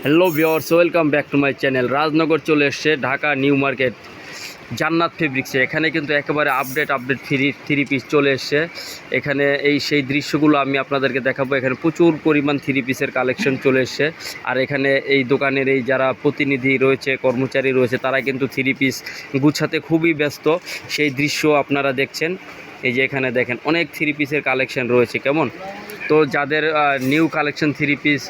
Hello viewers, welcome back to my channel. Rajnagar চলে এসছে Dhaka new market জান্নাত ফেব্রিক্সে। এখানে কিন্তু একেবারে আপডেট থ্রি পিস চলে এসছে। এখানে সেই দৃশ্যগুলো আমি আপনাদেরকে দেখাবো। এখানে প্রচুর পরিমাণ থ্রি পিসের কালেকশন চলে এসছে। আর এখানে এই দোকানের যারা প্রতিনিধি রয়েছে, কর্মচারী রয়েছে, তারা কিন্তু থ্রি পিস গুছাতে খুবই ব্যস্ত। সেই দৃশ্য আপনারা দেখছেন। এই যে এখানে দেখেন অনেক থ্রি পিসের কালেকশন রয়েছে। কেমন তো যাদের নিউ কালেকশন থ্রি পিস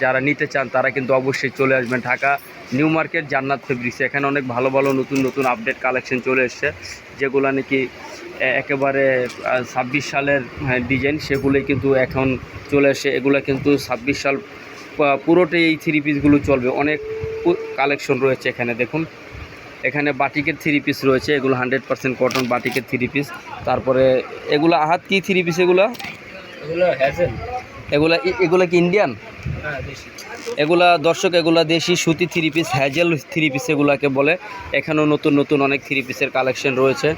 যারা নিতে চান তারা কিন্তু অবশ্যই চলে আসবেন ঢাকা নিউ মার্কেট জান্নাত ফেব্রিক্স। এখানে অনেক ভালো ভালো নতুন আপডেট কালেকশন চলে এসছে, যেগুলো নাকি একেবারে 26 সালের ডিজাইন, সেগুলোই কিন্তু এখন চলে এসে। এগুলো কিন্তু 26 সাল পুরোটাই এই থ্রি পিসগুলো চলবে। অনেক কালেকশন রয়েছে এখানে দেখুন। এখানে বাটিকের থ্রি পিস রয়েছে, এগুলো 100% কটন বাটিকের থ্রি পিস। তারপরে এগুলো আহাত কি থ্রি পিস, এগুলা কি ইন্ডিয়ান? এগুলা দর্শক, এগুলা দেশি সুতি three piece, hazel three piece এগুলাকে বলে। এখানেও নতুন অনেক থ্রি পিসের কালেকশন রয়েছে।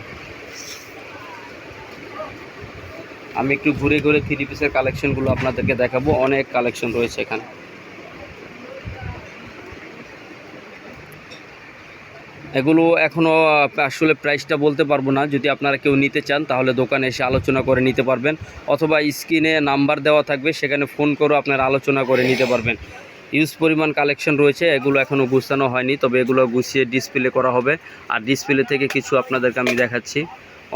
আমি একটু ঘুরে ঘুরে থ্রি পিসের কালেকশনগুলো আপনাদেরকে দেখাবো। অনেক কালেকশন রয়েছে এখানে। এগুলো এখনও আসলে প্রাইসটা বলতে পারবো না। যদি আপনারা কেউ নিতে চান তাহলে দোকানে এসে আলোচনা করে নিতে পারবেন, অথবা স্ক্রিনে নাম্বার দেওয়া থাকবে, সেখানে ফোন করেও আপনারা আলোচনা করে নিতে পারবেন। ইউজ পরিমাণ কালেকশন রয়েছে। এগুলো এখনও গুছানো হয়নি, তবে এগুলো গুছিয়ে ডিসপ্লে করা হবে। আর ডিসপ্লে থেকে কিছু আপনাদেরকে আমি দেখাচ্ছি।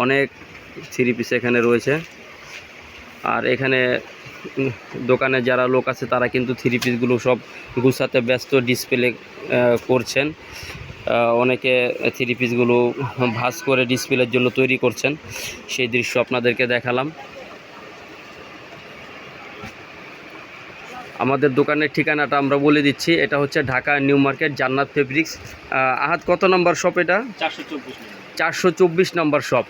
অনেক থ্রি পিস এখানে রয়েছে। আর এখানে দোকানে যারা লোক আছে তারা কিন্তু থ্রি পিসগুলো সব গুছাতে ব্যস্ত, ডিসপ্লে করছেন। অনেকে থ্রি পিসগুলো ভাঁজ করে ডিসপ্লের জন্য তৈরি করছেন। সেই দৃশ্য আপনাদেরকে দেখালাম। আমাদের দোকানের ঠিকানাটা আমরা বলে দিচ্ছি। এটা হচ্ছে ঢাকা নিউ মার্কেট জান্নাত ফেব্রিক্স। আহাত কত নম্বর শপ? এটা 424 নম্বর শপ।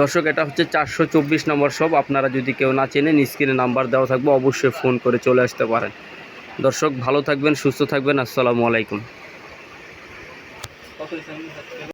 দর্শক, এটা হচ্ছে 424 নম্বর শপ। আপনারা যদি কেউ না চেনেন, স্ক্রিনে নাম্বার দেওয়া থাকবে, অবশ্যই ফোন করে চলে আসতে পারেন। দর্শক, ভালো থাকবেন, সুস্থ থাকবেন। আসসালামু আলাইকুম।